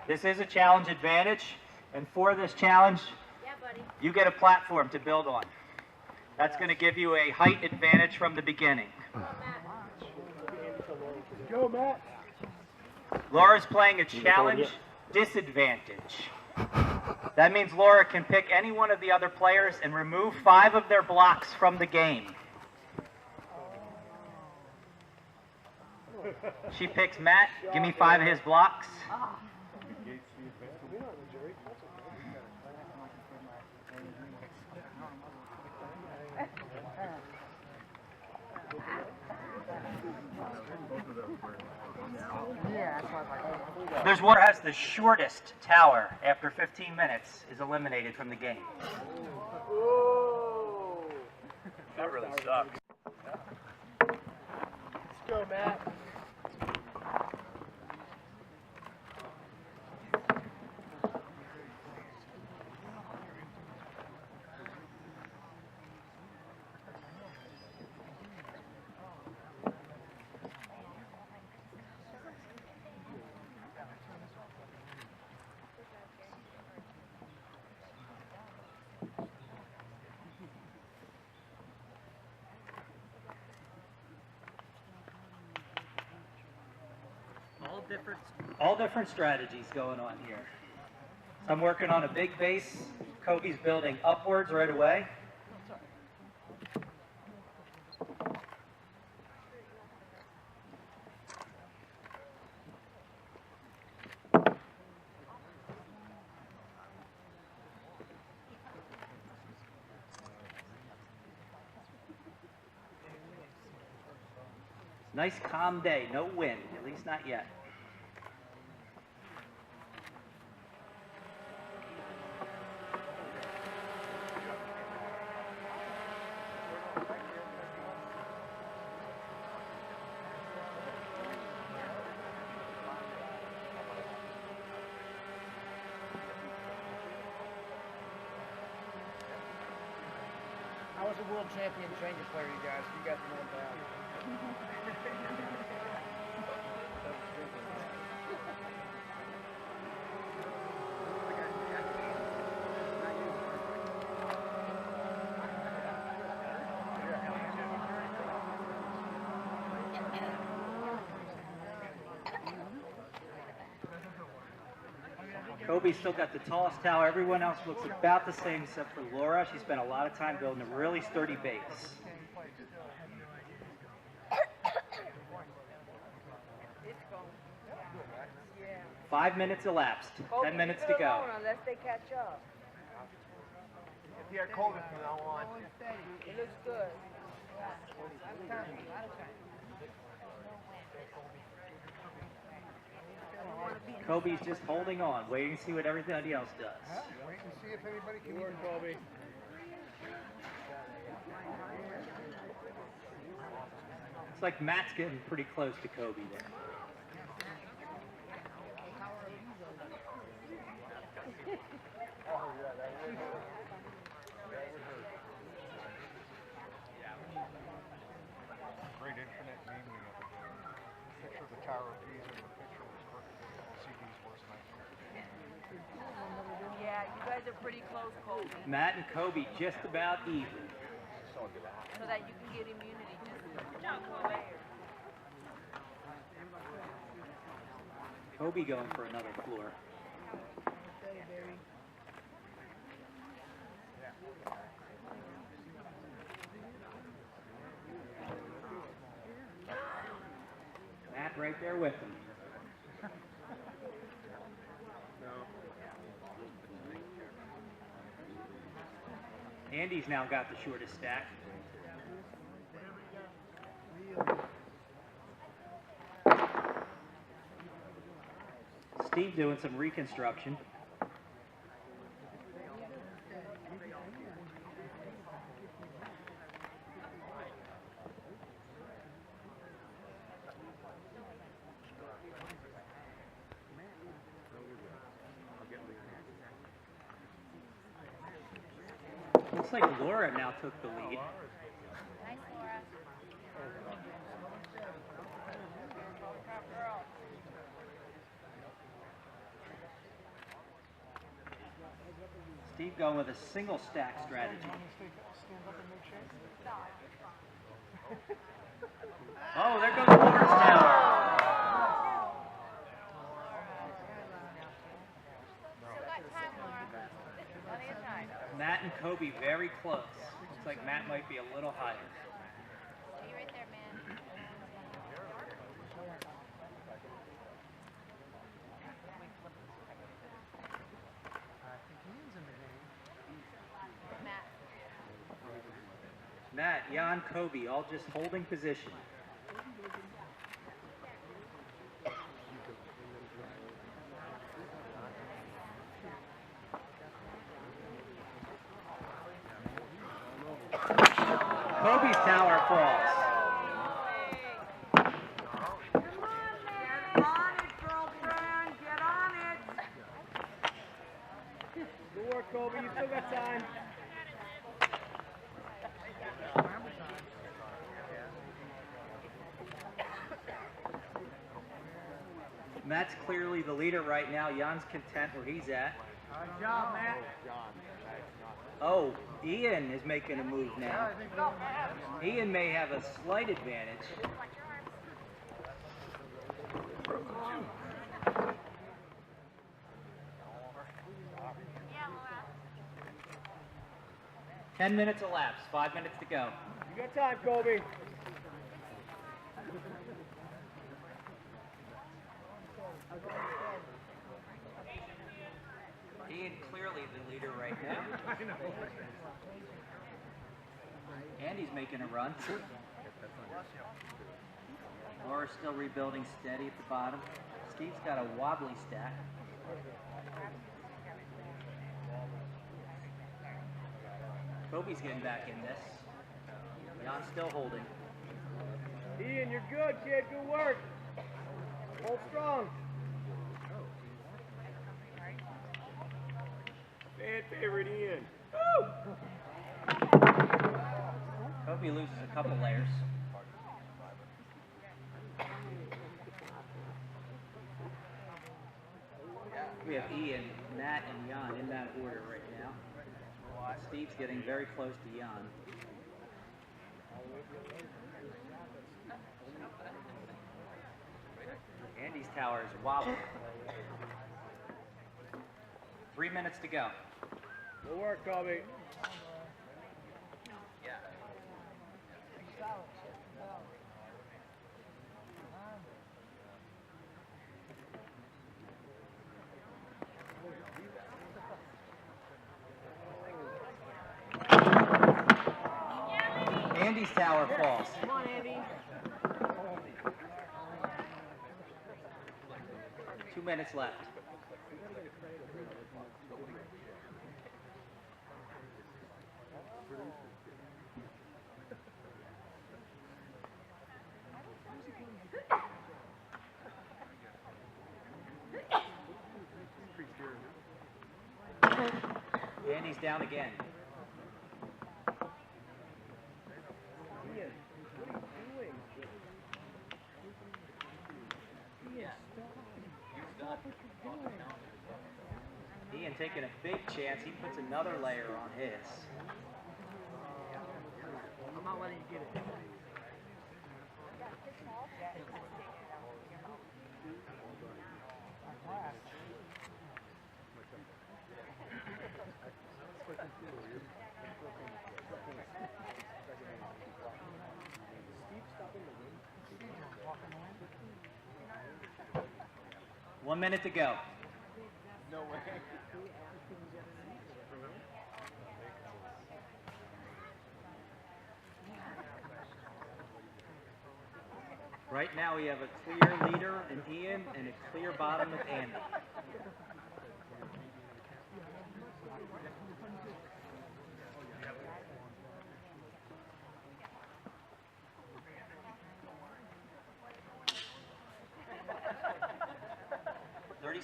This is a challenge advantage, and for this challenge, you get a platform to build on. That's going to give you a height advantage from the beginning. Go, Matt. Laura's playing a challenge disadvantage. That means Laura can pick any one of the other players and remove 5 of their blocks from the game. She picks Matt, give me 5 of his blocks. There's one who has the shortest tower after 15 minutes is eliminated from the game. That really sucks. Let's go, Matt. All different strategies going on here. I'm working on a big base. Kobe's building upwards right away. Nice calm day, no wind, at least not yet. I was a world champion changer player, you guys. You guys know that. Kobe's still got the tallest tower. Everyone else looks about the same except for Laura. She spent a lot of time building a really sturdy base. Yeah. 5 minutes elapsed. 10 minutes to go. Unless they catch up. If you're cold from now on. It looks good. I'm counting a lot of times. Kobe's just holding on, waiting to see what everybody else does. Wait and see if anybody can work, Kobe. It's like Matt's getting pretty close to Kobe there. Great internet meme we have again. Picture of the Tower of Pisa and the picture was perfect. CD's worst nightmare. Yeah, you guys are pretty close, Kobe. Matt and Kobe just about even. So that you can get immunity. Good job, Kobe. Kobe going for another floor. Matt right there with him. Andy's now got the shortest stack. Steve doing some reconstruction. Looks like Laura now took the lead. Nice, Laura. Steve going with a single stack strategy. Stand up and make shakes. Oh, there goes Laura's tower. Still got time, Laura. Plenty of time. Matt and Kobe very close. Looks like Matt might be a little higher. Stay right there, man. Matt. Matt, Jan, Kobe, all just holding position. Kobe's tower falls. Come on, man. Get on it, girlfriend. Get on it. Good work, Kobe. You still got time. Matt's clearly the leader right now. Jan's content where he's at. Good job, Matt. Oh, Ian is making a move now. Ian may have a slight advantage. Yeah, Laura. 10 minutes elapsed, 5 minutes to go. You got time, Kobe. Ian clearly the leader right now. Andy's making a run. Laura's still rebuilding steady at the bottom. Steve's got a wobbly stack. Kobe's getting back in this. Jan's still holding. Ian, you're good, kid. Good work. Hold strong. Fan favorite, Ian. Woo! Kobe loses a couple layers. We have Ian, Matt, and Jan in that order right now. Steve's getting very close to Jan. Andy's tower is wobbling. 3 minutes to go. Good work, Kobe. Andy's tower falls. Come on, Andy. 2 minutes left. Andy's down again. Ian, what are you doing? Ian, stop what you're doing. Ian taking a big chance. He puts another layer on his. I'm not letting you get it. One minute to go. No way. Right now we have a clear leader in Ian and a clear bottom with Andy.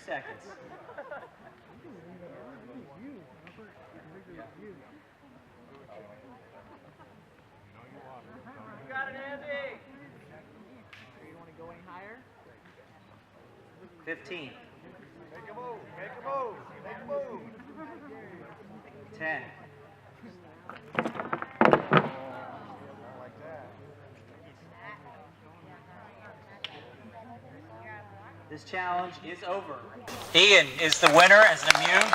Seconds. You got it, Andy. You want to go any higher? 15. Make a move. Make a move. Make a move. 10. This challenge is over. Ian is the winner as an immune.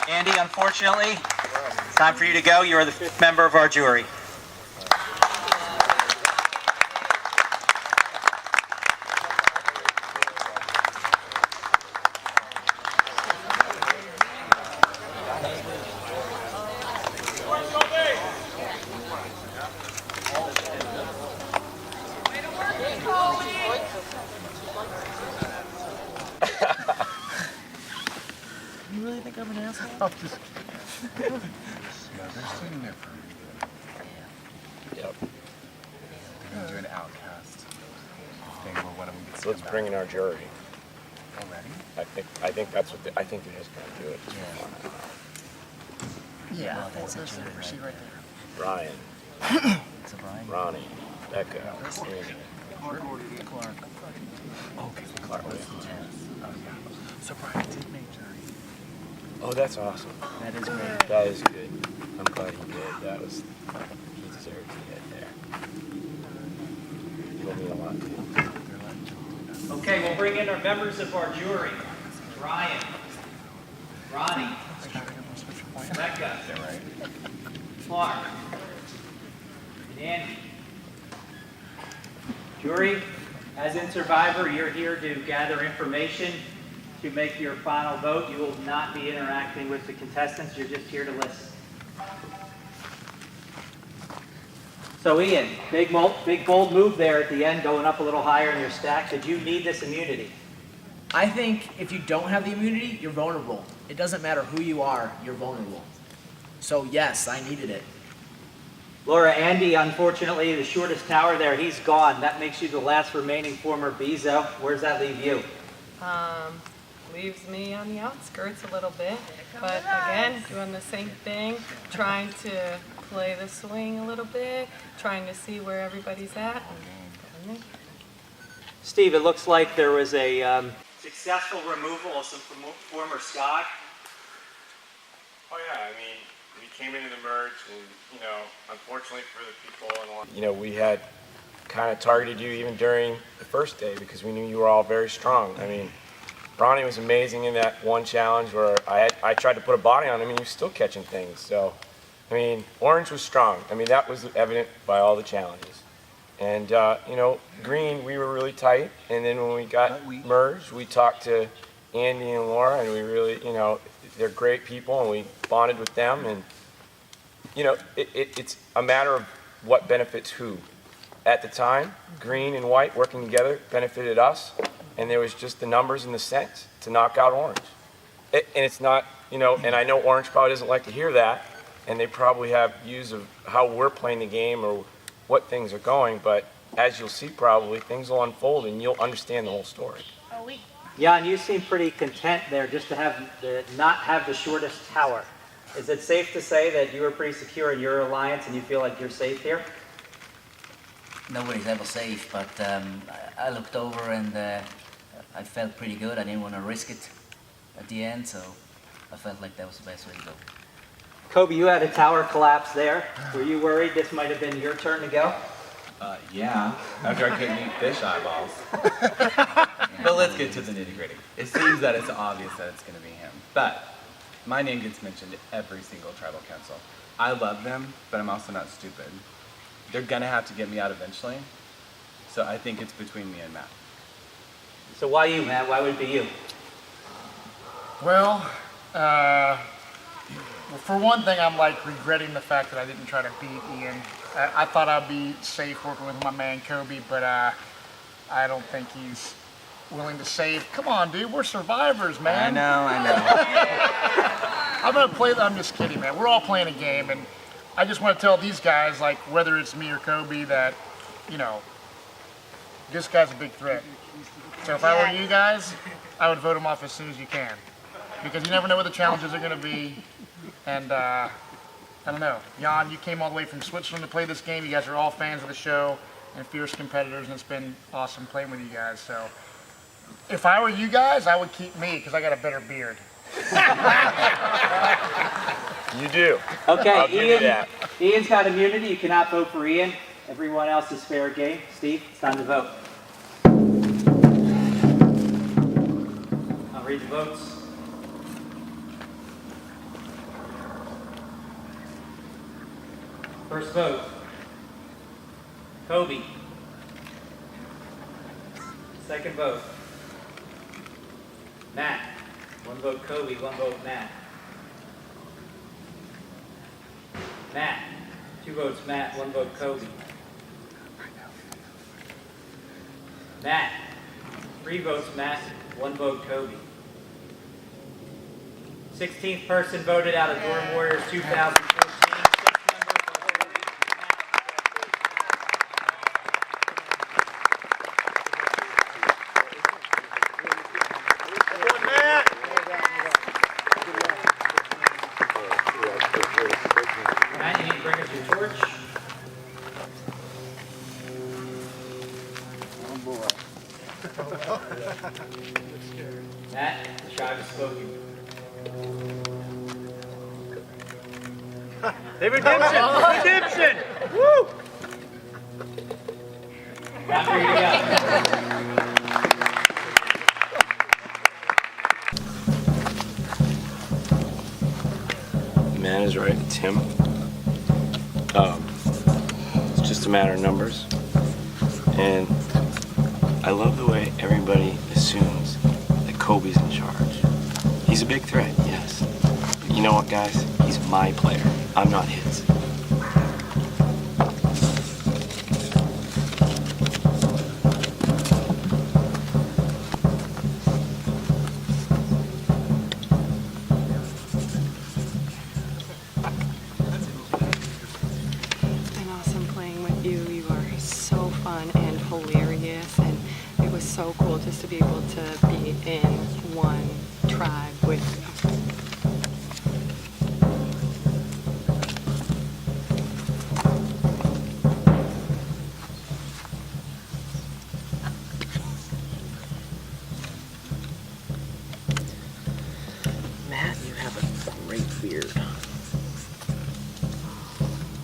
Andy, unfortunately, it's time for you to go. You are the 5th member of our jury. You really think I'm an asshole? I'm just kidding. Yeah, they're sitting there for Yep. They're gonna do an outcast thing where one of them gets So let's bring in our jury. already. I think that's what I think they're just gonna do it. Yeah, Oh, that's there's a the jury receipt right right there. Ryan, It's a Brian. Ronnie, Becca, Andy. Clark. Okay, Clark. Oh, yeah. So Brian did make jury. Oh, that's awesome. That is great. That is good. I'm glad he did. That was he deserved to get there. You'll mean a lot. Okay, we'll bring in our members of our jury. Ryan, Ronnie, Becca, Clark, and Andy. Jury, as in Survivor, you're here to gather information to make your final vote. You will not be interacting with the contestants. You're just here to listen. So Ian, big bold move there at the end, going up a little higher in your stack. Did you need this immunity? I think if you don't have the immunity, you're vulnerable. It doesn't matter who you are, you're vulnerable. So yes, I needed it. Laura, Andy, unfortunately, the shortest tower there, he's gone. That makes you the last remaining former Bezo. Where does that leave you? Leaves me on the outskirts a little bit, but again, doing the same thing, trying to play the swing a little bit, trying to see where everybody's at. And Steve, it looks like there was a successful removal of some former SCOG. Oh yeah, I mean, we came into the merge and, you know, unfortunately for the people and You know, we had kind of targeted you even during the first day because we knew you were all very strong. I mean, Ronnie was amazing in that one challenge where I tried to put a body on him and he was still catching things. So, I mean, Orange was strong. I mean, that was evident by all the challenges. And, you know, Green, we were really tight. And then when we got merged, we talked to Andy and Laura and we really, you know, they're great people and we bonded with them. And, you know, it's a matter of what benefits who. At the time, Green and White working together benefited us. And there was just the numbers and the sense to knock out Orange. And it's not, you know, and I know Orange probably doesn't like to hear that, and they probably have views of how we're playing the game or what things are going, but as you'll see probably, things will unfold and you'll understand the whole story. Jan, you seem pretty content there just to not have the shortest tower. Is it safe to say that you were pretty secure in your alliance and you feel like you're safe here? Nobody's ever safe, but I looked over and I felt pretty good. I didn't want to risk it at the end, so I felt like that was the best way to go. Kobe, you had a tower collapse there. Were you worried this might have been your turn to go? Yeah, after I couldn't eat fish eyeballs. But let's get to the nitty gritty. It seems that it's obvious that it's going to be him. But my name gets mentioned every single tribal council. I love them, but I'm also not stupid. They're going to have to get me out eventually. So I think it's between me and Matt. So why you, Matt? Why would it be you? Well, for one thing, I'm like regretting the fact that I didn't try to beat Ian. I thought I'd be safe working with my man Kobe, but I don't think he's willing to save. Come on, dude, we're survivors, man. I know. I'm just kidding, man. We're all playing a game, and I just want to tell these guys, like, whether it's me or Kobe, that, you know, this guy's a big threat. So if I were you guys, I would vote him off as soon as you can. Because you never know what the challenges are going to be. And I don't know. Jan, you came all the way from Switzerland to play this game. You guys are all fans of the show and fierce competitors, and it's been awesome playing with you guys. So If I were you guys, I would keep me because I got a better beard. You do. Okay, I'll give you that. Ian's got immunity. You cannot vote for Ian. Everyone else is fair game. Steve, it's time to vote. I'll read the votes. First vote, Kobe. Second vote, Matt. One vote Kobe, one vote Matt. Matt. 2 votes Matt, 1 vote Kobe. Matt. 3 votes Matt, 1 vote Kobe. 16th person voted out of Durham Warriors 2014. 6th member voted Matt, you need to bring us your torch. Matt, the tribe has spoken. Redemption! Redemption! Woo! Matt, where you go. Man is right, it's him. It's just a matter of numbers. And I love the way everybody assumes that Kobe's in charge. He's a big threat, yes. But you know what, guys? He's my player. I'm not his. been awesome playing with you. You are so fun and hilarious, and it was so cool just to be able to be in one tribe with you. Matt, you have a great beard.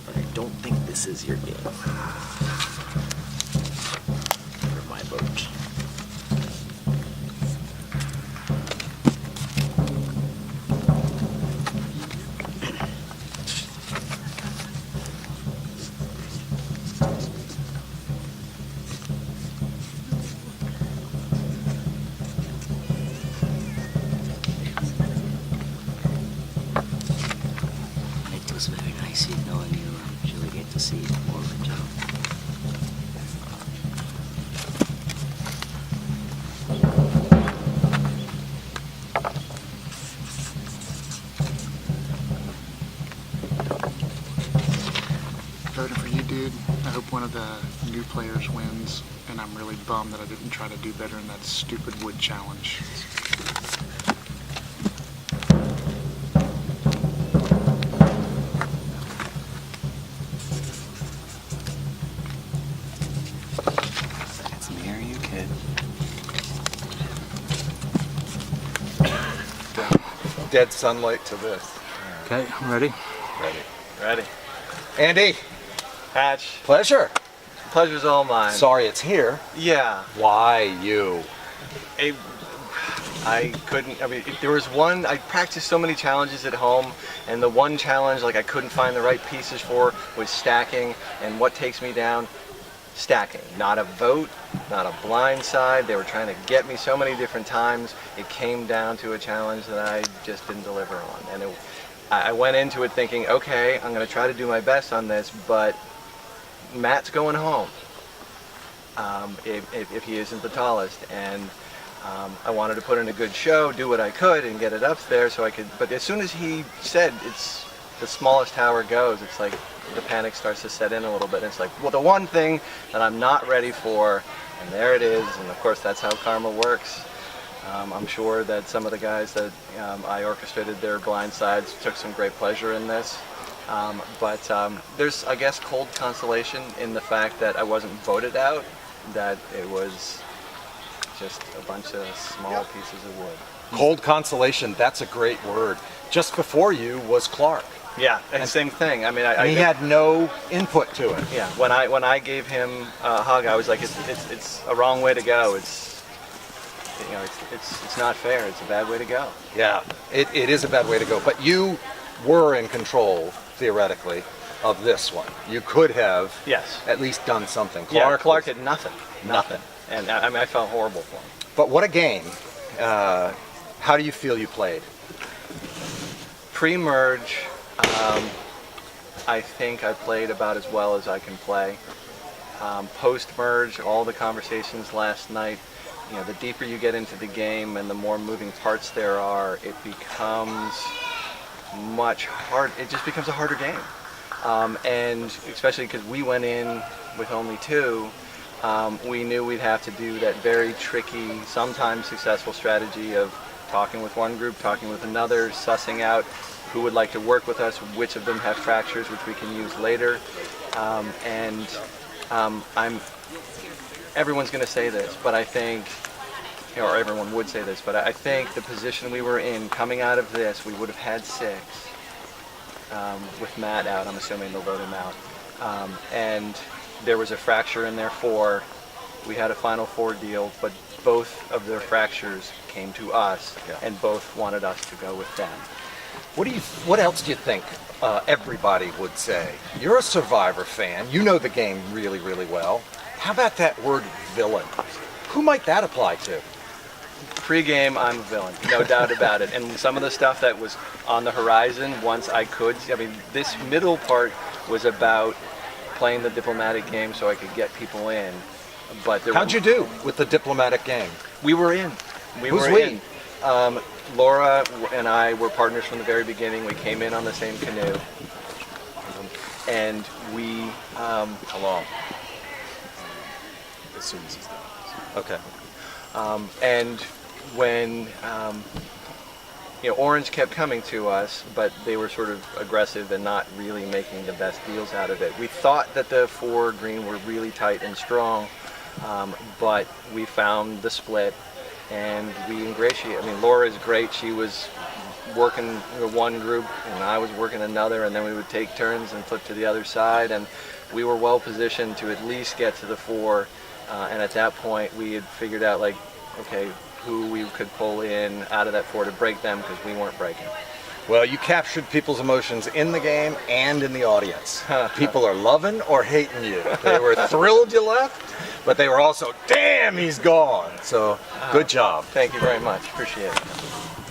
But I don't think this is your game. For my vote. It was very nice knowing you. I'm sure we get to see more of it, Joe. Voting for you, dude. I hope one of the new players wins, and I'm really bummed that I didn't try to do better in that stupid wood challenge. It's me or you, kid. Dead sunlight to this. Okay, I'm ready. Ready. Andy, Hatch, pleasure. pleasure's all mine. Sorry it's here. Yeah, Why you? I couldn't, I mean, there was one, I practiced so many challenges at home, and the one challenge like I couldn't find the right pieces for was stacking, and what takes me down? Stacking. Not a vote, not a blind side. They were trying to get me so many different times. It came down to a challenge that I just didn't deliver on. And I went into it thinking, okay, I'm going to try to do my best on this, but Matt's going home if he isn't the tallest. And I wanted to put in a good show, do what I could, and get it up there so I could. But as soon as he said it's the smallest tower goes, it's like the panic starts to set in a little bit. And it's like, well, the one thing that I'm not ready for, and there it is. And of course, that's how karma works. I'm sure that some of the guys that I orchestrated their blind sides took some great pleasure in this. But there's, I guess, cold consolation in the fact that I wasn't voted out, that it was just a bunch of small pieces of wood. Cold consolation, that's a great word. Just before you was Clark. Yeah, and same thing. I mean, And he had no input to it. Yeah, when I gave him a hug, I was like, it's a wrong way to go. It's not fair. It's a bad way to go. Yeah, it is a bad way to go. But you were in control, theoretically, of this one. You could have at least done something. Clark did nothing. Nothing. And I mean, I felt horrible for him. But what a game. How do you feel you played? Pre-merge, I think I played about as well as I can play. Post-merge, all the conversations last night, the deeper you get into the game and the more moving parts there are, it becomes much hard. It just becomes a harder game. And especially because we went in with only 2, we knew we'd have to do that very tricky, sometimes successful strategy of talking with one group, talking with another, sussing out who would like to work with us, which of them have fractures, which we can use later. Everyone's going to say this, but I think, or everyone would say this, but I think the position we were in coming out of this, we would have had 6 with Matt out. I'm assuming they'll vote him out. And there was a fracture in their 4. We had a Final 4 deal, but both of their fractures came to us, and both wanted us to go with them. What else do you think everybody would say? You're a Survivor fan. You know the game really, really well. How about that word villain? Who might that apply to? Pre-game, I'm a villain, no doubt about it. And some of the stuff that was on the horizon, once I could, this middle part was about playing the diplomatic game so I could get people in. But how'd you do with the diplomatic game? We were in. Who's we? Laura and I were partners from the very beginning. We came in on the same canoe. And we... How long? As soon as he's done. Okay. And when Orange kept coming to us, but they were sort of aggressive and not really making the best deals out of it. We thought that the 4 green were really tight and strong, but we found the split and we ingratiate. Laura is great. She was working one group and I was working another, and then we would take turns and flip to the other side, and we were well positioned to at least get to the 4. And at that point, we had figured out, okay, who we could pull in out of that 4 to break them, because we weren't breaking. Well, you captured people's emotions in the game and in the audience. People are loving or hating you. They were thrilled you left, but they were also, damn, he's gone. So, good job. Thank you very much. Appreciate it.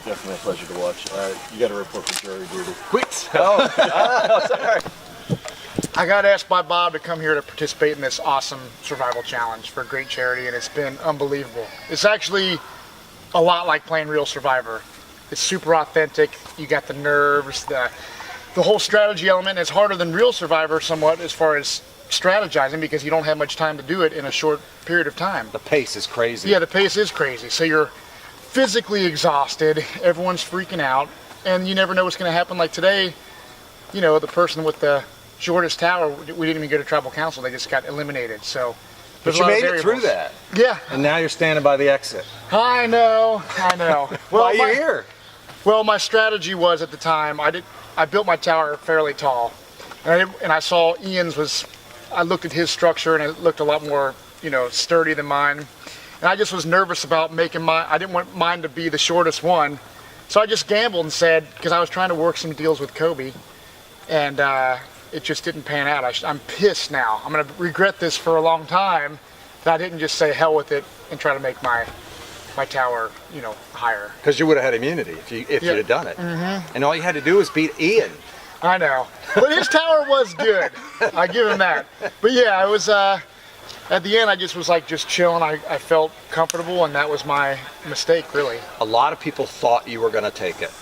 Definitely a pleasure to watch. You got to report for jury duty. Quit. Oh, sorry. I got asked by Bob to come here to participate in this awesome survival challenge for a great charity, and it's been unbelievable. It's actually a lot like playing real Survivor. It's super authentic. You got the nerves, the whole strategy element. It's harder than real Survivor somewhat as far as strategizing, because you don't have much time to do it in a short period of time. The pace is crazy. Yeah, the pace is crazy. So you're physically exhausted, everyone's freaking out, and you never know what's going to happen. Like today, the person with the shortest tower, we didn't even go to tribal council, they just got eliminated. So but you made it through that. Yeah. And now you're standing by the exit. I know. Well, why are you here? Well, my strategy was, at the time, I built my tower fairly tall, and I saw Ian's I looked at his structure and it looked a lot more sturdy than mine, and I just was nervous about making I didn't want mine to be the shortest one, so I just gambled and said, because I was trying to work some deals with Kobe, and it just didn't pan out. I'm pissed now. I'm going to regret this for a long time that I didn't just say hell with it and try to make my tower, higher. Because you would have had immunity if you'd have done it. Mm-hmm. And all you had to do was beat Ian. I know. But his tower was good. I give him that. But yeah, it was, at the end, I just was just chilling. I felt comfortable, and that was my mistake, really. A lot of people thought you were going to take it.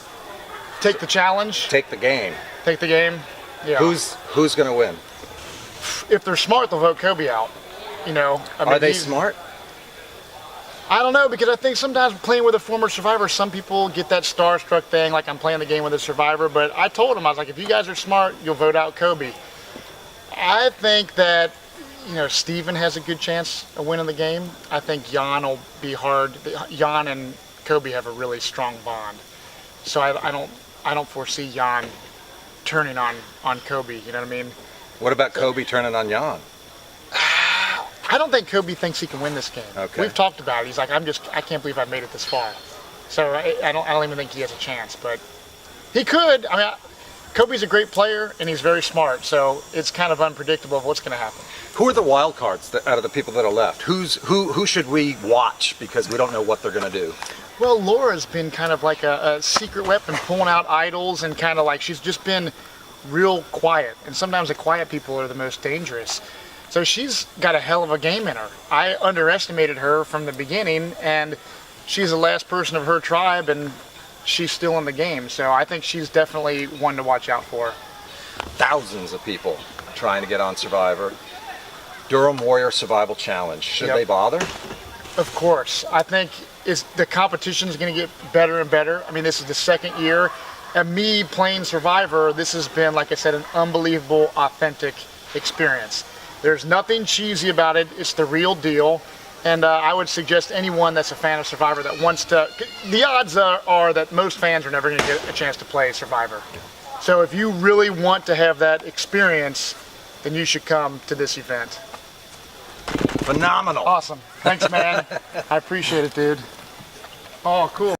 Take the challenge? Take the game. Take the game? Yeah. Who's going to win? If they're smart, they'll vote Kobe out. Are they smart? I don't know, because I think sometimes playing with a former Survivor, some people get that starstruck thing, like I'm playing the game with a Survivor. But I told them, I was like, if you guys are smart, you'll vote out Kobe. I think that, Steven has a good chance of winning the game. I think Jan will be hard. Jan and Kobe have a really strong bond. So I don't foresee Jan turning on Kobe, you know what I mean? What about Kobe turning on Jan? I don't think Kobe thinks he can win this game. Okay. We've talked about it. He's like, I can't believe I made it this far. So I don't even think he has a chance, but he could. I mean, Kobe's a great player and he's very smart, so it's kind of unpredictable of what's going to happen. Who are the wild cards out of the people that are left? Who should we watch because we don't know what they're going to do? Well, Laura's been kind of like a secret weapon, pulling out idols, and kind of like she's just been real quiet. And sometimes the quiet people are the most dangerous. So she's got a hell of a game in her. I underestimated her from the beginning, and she's the last person of her tribe, and she's still in the game. So I think she's definitely one to watch out for. Thousands of people trying to get on Survivor. Durham Warrior Survival Challenge. Should they bother? Of course. I think the competition is going to get better and better. I mean, this is the second year. And me playing Survivor, this has been, like I said, an unbelievable, authentic experience. There's nothing cheesy about it. It's the real deal. And I would suggest anyone that's a fan of Survivor that wants to... The odds are that most fans are never going to get a chance to play Survivor. So if you really want to have that experience, then you should come to this event. Phenomenal. Awesome. Thanks, man. I appreciate it, dude. Oh, cool.